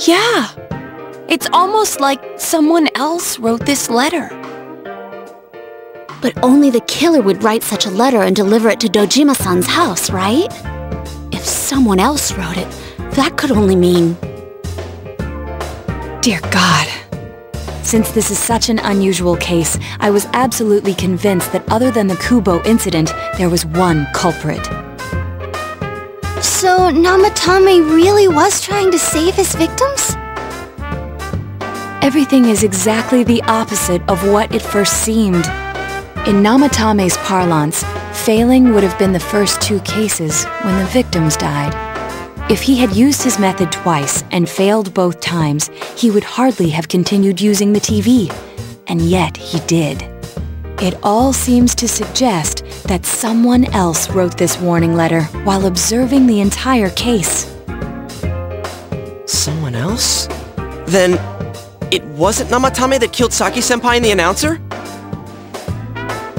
Yeah. It's almost like someone else wrote this letter. But only the killer would write such a letter and deliver it to Dojima-san's house, right? If someone else wrote it, that could only mean... Dear God. Since this is such an unusual case, I was absolutely convinced that other than the Kubo incident, there was one culprit. So Namatame really was trying to save his victims? Everything is exactly the opposite of what it first seemed. In Namatame's parlance, failing would have been the first two cases when the victims died. If he had used his method twice and failed both times, he would hardly have continued using the TV. And yet he did. It all seems to suggest that someone else wrote this warning letter while observing the entire case. Someone else? Then, it wasn't Namatame that killed Saki-senpai and the announcer?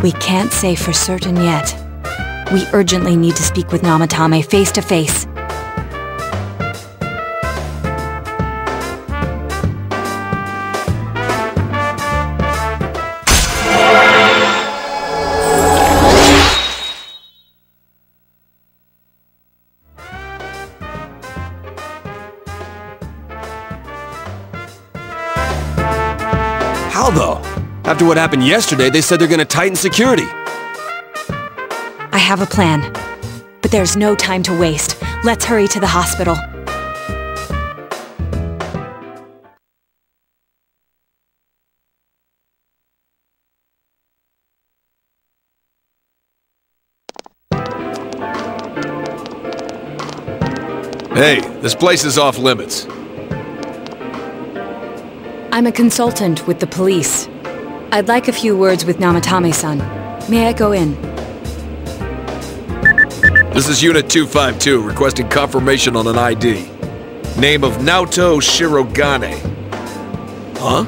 We can't say for certain yet. We urgently need to speak with Namatame face to face. How though? After what happened yesterday, they said they're gonna tighten security. I have a plan. But there's no time to waste. Let's hurry to the hospital. Hey, this place is off limits. I'm a consultant with the police. I'd like a few words with Namatame-san. May I go in? This is Unit 252, requesting confirmation on an ID. Name of Naoto Shirogane. Huh?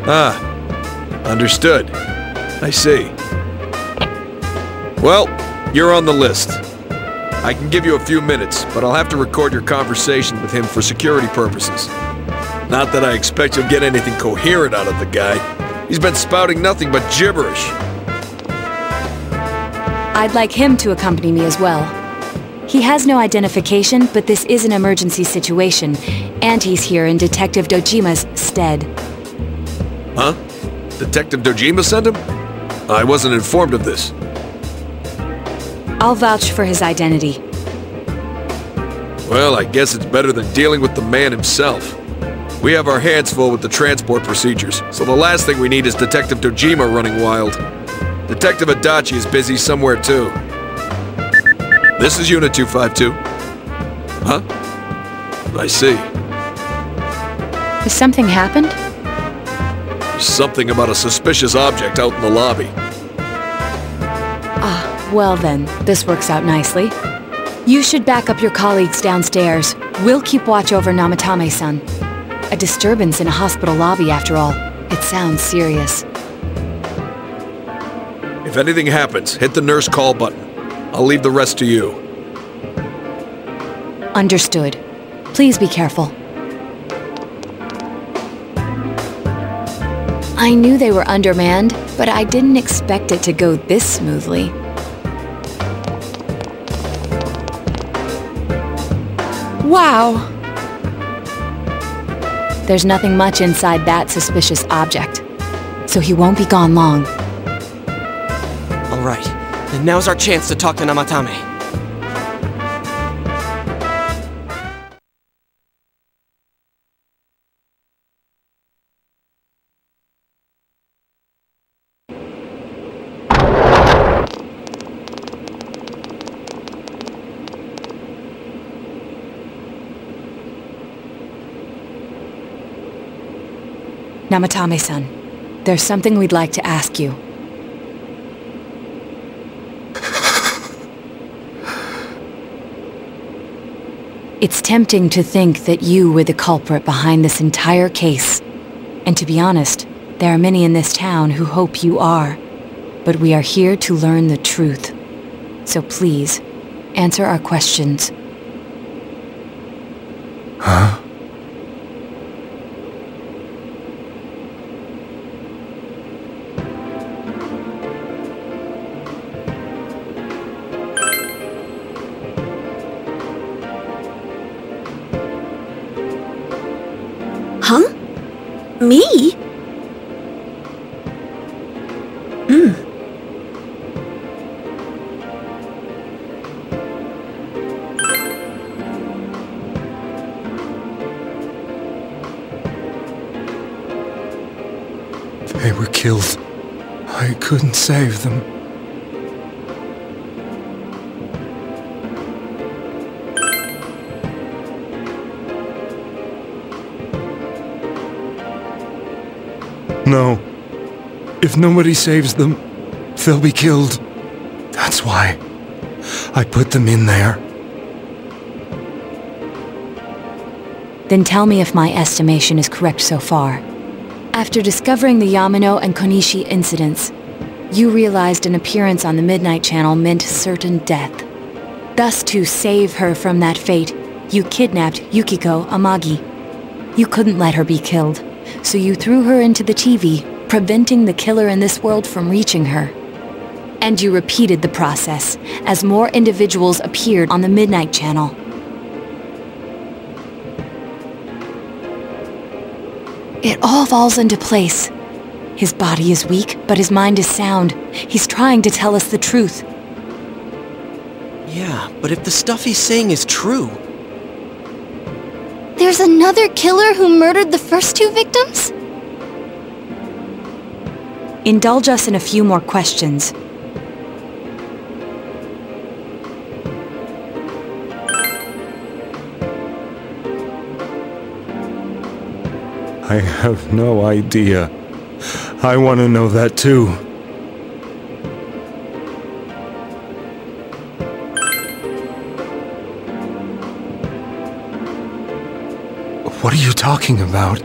Ah, understood. I see. Well, you're on the list. I can give you a few minutes, but I'll have to record your conversation with him for security purposes. Not that I expect you'll get anything coherent out of the guy. He's been spouting nothing but gibberish. I'd like him to accompany me as well. He has no identification, but this is an emergency situation, and he's here in Detective Dojima's stead. Huh? Detective Dojima sent him? I wasn't informed of this. I'll vouch for his identity. Well, I guess it's better than dealing with the man himself. We have our hands full with the transport procedures, so the last thing we need is Detective Dojima running wild. Detective Adachi is busy somewhere too. This is Unit 252. Huh? I see. Has something happened? There's something about a suspicious object out in the lobby. Ah, well then, this works out nicely. You should back up your colleagues downstairs. We'll keep watch over Namatame-san. A disturbance in a hospital lobby, after all. It sounds serious. If anything happens, hit the nurse call button. I'll leave the rest to you. Understood. Please be careful. I knew they were undermanned, but I didn't expect it to go this smoothly. Wow. There's nothing much inside that suspicious object, so he won't be gone long. All right, and now's our chance to talk to Namatame. Namatame-san, there's something we'd like to ask you. It's tempting to think that you were the culprit behind this entire case. And to be honest, there are many in this town who hope you are. But we are here to learn the truth. So please, answer our questions. Huh? Me? They were killed. I couldn't save them. No. If nobody saves them, they'll be killed. That's why I put them in there. Then tell me if my estimation is correct so far. After discovering the Yamano and Konishi incidents, you realized an appearance on the Midnight Channel meant certain death. Thus, to save her from that fate, you kidnapped Yukiko Amagi. You couldn't let her be killed, so you threw her into the TV, preventing the killer in this world from reaching her. And you repeated the process, as more individuals appeared on the Midnight Channel. It all falls into place. His body is weak, but his mind is sound. He's trying to tell us the truth. Yeah, but if the stuff he's saying is true... There's another killer who murdered the first two victims? Indulge us in a few more questions. I have no idea. I want to know that too. What are you talking about?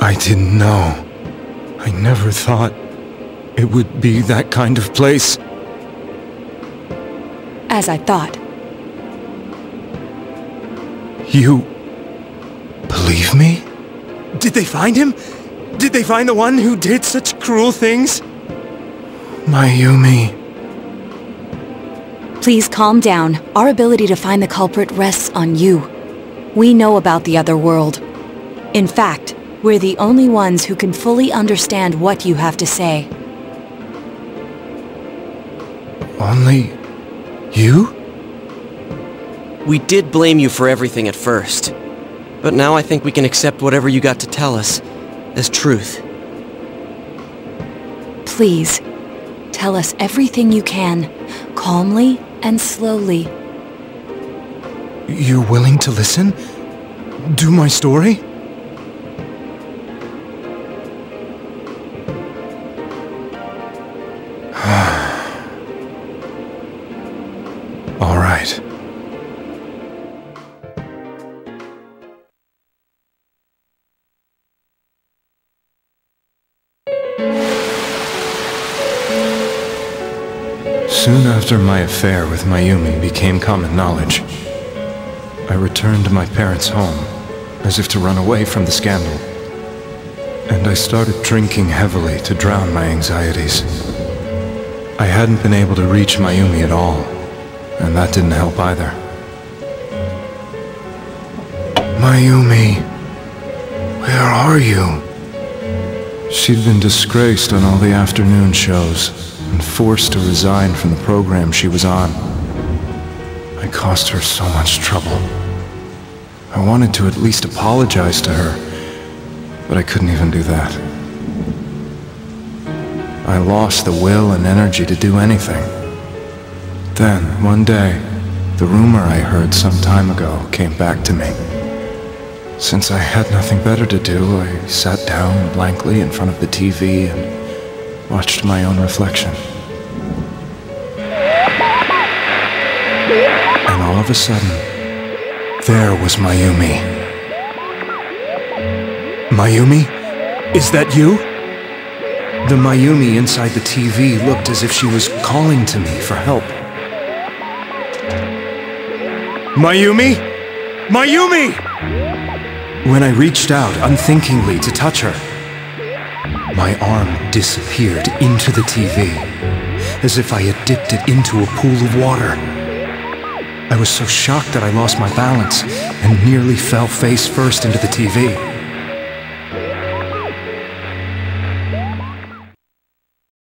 I didn't know. I never thought it would be that kind of place. As I thought. You... believe me? Did they find him? Did they find the one who did such cruel things? Mayumi... Please calm down. Our ability to find the culprit rests on you. We know about the other world. In fact, we're the only ones who can fully understand what you have to say. Only... you? We did blame you for everything at first. But now I think we can accept whatever you got to tell us as truth. Please, tell us everything you can, calmly and slowly. You're willing to listen? Do my story? All right. Soon after my affair with Mayumi became common knowledge, I returned to my parents' home, as if to run away from the scandal. And I started drinking heavily to drown my anxieties. I hadn't been able to reach Mayumi at all, and that didn't help either. Mayumi, where are you? She'd been disgraced on all the afternoon shows, and forced to resign from the program she was on. I caused her so much trouble. I wanted to at least apologize to her, but I couldn't even do that. I lost the will and energy to do anything. Then, one day, the rumor I heard some time ago came back to me. Since I had nothing better to do, I sat down blankly in front of the TV and watched my own reflection. And all of a sudden, there was Mayumi. Mayumi? Is that you? The Mayumi inside the TV looked as if she was calling to me for help. Mayumi? Mayumi! When I reached out unthinkingly to touch her, my arm disappeared into the TV, as if I had dipped it into a pool of water. I was so shocked that I lost my balance and nearly fell face first into the TV.